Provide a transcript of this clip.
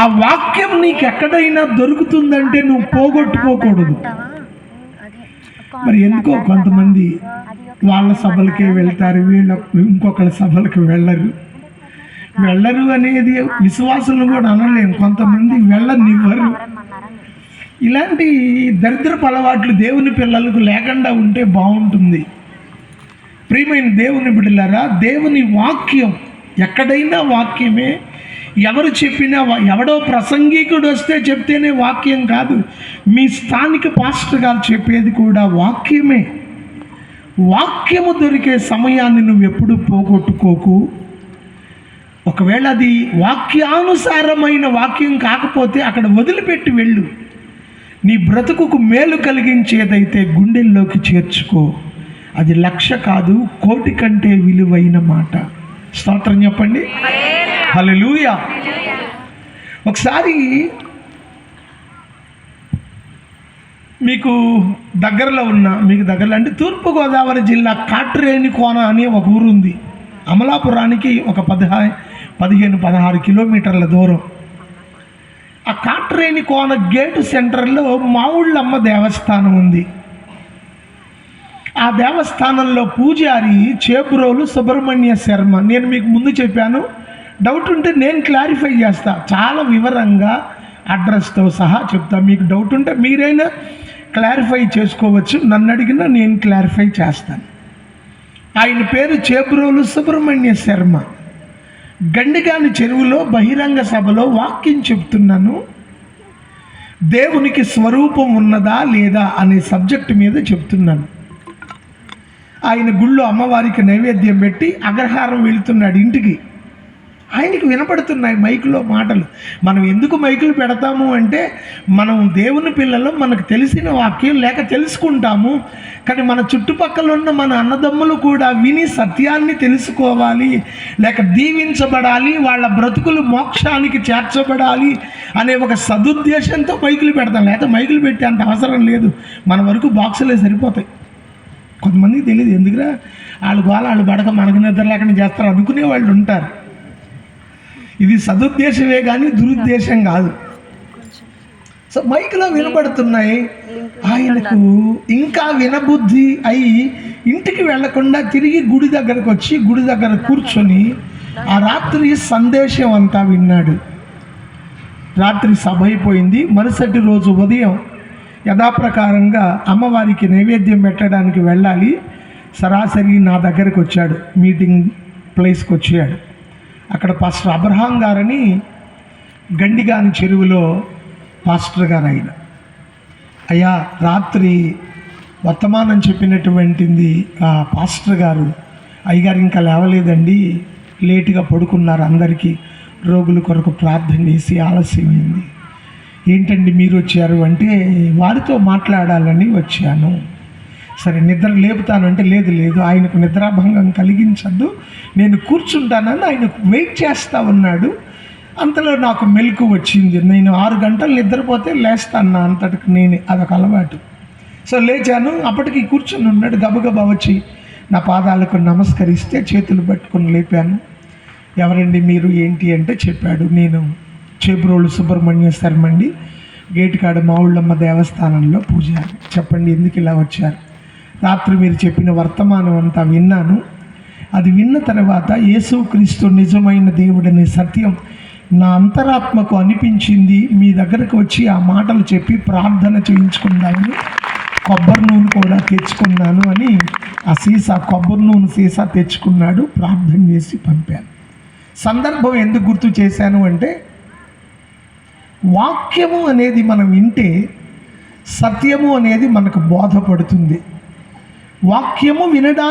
ఆ వాక్యం నీకు ఎక్కడైనా దొరుకుతుందంటే నువ్వు పోగొట్టుకోకూడదు. మరి ఎందుకో కొంతమంది వాళ్ళ సభలకే వెళ్తారు, ఇంకొకళ్ళ సభలకు వెళ్ళరు అనేది విశ్వాసులను కూడా అనలేము. కొంతమంది వెళ్ళనివ్వరు. ఇలాంటి దరిద్రపు అలవాట్లు దేవుని పిల్లలకు లేకుండా ఉంటే బాగుంటుంది. ప్రియమైన దేవుని బిడ్డలారా, దేవుని వాక్యం ఎక్కడైనా వాక్యమే. ఎవరు చెప్పినా, ఎవడో ప్రసంగికుడు వస్తే చెప్తేనే వాక్యం కాదు, మీ స్థానిక పాస్టర్ గారు చెప్పేది కూడా వాక్యమే. వాక్యము దొరికే సమయాన్ని నువ్వు ఎప్పుడు పోగొట్టుకోకు. ఒకవేళ అది వాక్యానుసారమైన వాక్యం కాకపోతే అక్కడ వదిలిపెట్టి వెళ్ళు. నీ బ్రతుకుకు మేలు కలిగించేదైతే గుండెల్లోకి చేర్చుకో. అది 1,00,000 కాదు, 1,00,000 కంటే విలువైన మాట. స్తోత్రం చెప్పండి. హల్లెలూయా. ఒకసారి మీకు దగ్గరలో అంటే తూర్పుగోదావరి జిల్లా కాట్రేనికోన అనే ఒక ఊరు ఉంది. అమలాపురానికి ఒక 15-16 కిలోమీటర్ల దూరం. ఆ కాట్రేనికోన గేటు సెంటర్లో మావుళ్ళమ్మ దేవస్థానం ఉంది. ఆ దేవస్థానంలో పూజారి చేబ్రోలు సుబ్రహ్మణ్య శర్మ. నేను మీకు ముందు చెప్పాను, డౌట్ ఉంటే నేను క్లారిఫై చేస్తా, చాలా వివరంగా అడ్రస్తో సహా చెప్తా. మీకు డౌట్ ఉంటే మీరైనా క్లారిఫై చేసుకోవచ్చు, నన్ను అడిగినా నేను క్లారిఫై చేస్తాను. ఆయన పేరు చేబ్రోలు సుబ్రహ్మణ్య శర్మ. గండిగాని చెరువులో బహిరంగ సభలో వాక్యం చెప్తున్నాను. దేవునికి స్వరూపం ఉన్నదా లేదా అనే సబ్జెక్టు మీద చెప్తున్నాను. ఆయన గుళ్ళో అమ్మవారికి నైవేద్యం పెట్టి అగ్రహారం వెళుతున్నాడు ఇంటికి. ఆయనకి వినపడుతున్నాయి మైకులో మాటలు. మనం ఎందుకు మైకులు పెడతాము అంటే, మనం దేవుని పిల్లలు, మనకు తెలిసిన వాక్యం లేక తెలుసుకుంటాము. కానీ మన చుట్టుపక్కల ఉన్న మన అన్నదమ్ములు కూడా విని సత్యాన్ని తెలుసుకోవాలి, లేక దీవించబడాలి, వాళ్ళ బ్రతుకులు మోక్షానికి చేర్చబడాలి అనే ఒక సదుద్దేశంతో మైకులు పెడతాం. లేకపోతే మైకులు పెట్టే అంత అవసరం లేదు. మన వరకు బాక్సులే సరిపోతాయి. కొంతమందికి తెలియదు, ఎందుకురా వాళ్ళు గోల వాళ్ళు పడక మనకు నిద్ర లేకుండా చేస్తారు అనుకునే వాళ్ళు ఉంటారు. ఇది సదుద్దేశమే కానీ దురుద్దేశం కాదు. సో మైకులో వినపడుతున్నాయి. ఆయనకు ఇంకా వినబుద్ధి అయి ఇంటికి వెళ్లకుండా తిరిగి గుడి దగ్గరకు వచ్చి గుడి దగ్గర కూర్చొని ఆ రాత్రి సందేశం అంతా విన్నాడు. రాత్రి సభ అయిపోయింది. మరుసటి రోజు ఉదయం యథాప్రకారంగా అమ్మవారికి నైవేద్యం పెట్టడానికి వెళ్ళాలి. సరాసరి నా దగ్గరకు వచ్చాడు, మీటింగ్ ప్లేస్కి వచ్చాడు. అక్కడ పాస్టర్ అబ్రహాం గారని గండిగాని చెరువులో పాస్టర్ గారు ఆయన. అయ్యా, రాత్రి వర్తమానం చెప్పినటువంటిది ఆ పాస్టర్ గారు, అయ్యగారు ఇంకా లేవలేదండి, లేటుగా పడుకున్నారు, అందరికీ రోగుల కొరకు ప్రార్థన చేసి ఆలస్యమైంది. ఏంటండి మీరు వచ్చారు అంటే, వారితో మాట్లాడాలని వచ్చాను. సరే నిద్ర లేపుతానంటే, లేదు ఆయనకు నిద్రాభంగం కలిగించద్దు, నేను కూర్చుంటానని ఆయన వెయిట్ చేస్తూ ఉన్నాడు. అంతలో నాకు మెలకు వచ్చింది. నేను 6 గంటలు నిద్రపోతే లేస్తాను అంతటికి నేనే, అదొక అలవాటు. సో లేచాను. అప్పటికి కూర్చుని ఉన్నాడు. గబగబా వచ్చి నా పాదాలకు నమస్కరిస్తే చేతులు పట్టుకొని లేపాను. ఎవరండి మీరు ఏంటి అంటే చెప్పాడు. నేను చేబ్రోలు సుబ్రహ్మణ్య శర్మ అండి, గేటుకాడ మావుళ్ళమ్మ దేవస్థానంలో పూజారి. చెప్పండి ఎందుకు ఇలా వచ్చారు? రాత్రి మీరు చెప్పిన వర్తమానం అంతా విన్నాను. అది విన్న తర్వాత యేసుక్రీస్తు నిజమైన దేవుడనే సత్యం నా అంతరాత్మకు అనిపించింది. మీ దగ్గరకు వచ్చి ఆ మాటలు చెప్పి ప్రార్థన చేయించుకున్నాను, కొబ్బరి నూనె కూడా తెచ్చుకున్నాను అని ఆ కొబ్బరి నూనె సీసా తెచ్చుకున్నాడు. ప్రార్థన చేసి పంపాను. సందర్భం ఎందుకు గుర్తు చేశాను అంటే, వాక్యము అనేది మనం వింటే సత్యము అనేది మనకు బోధపడుతుంది. వాక్యము వినడానికి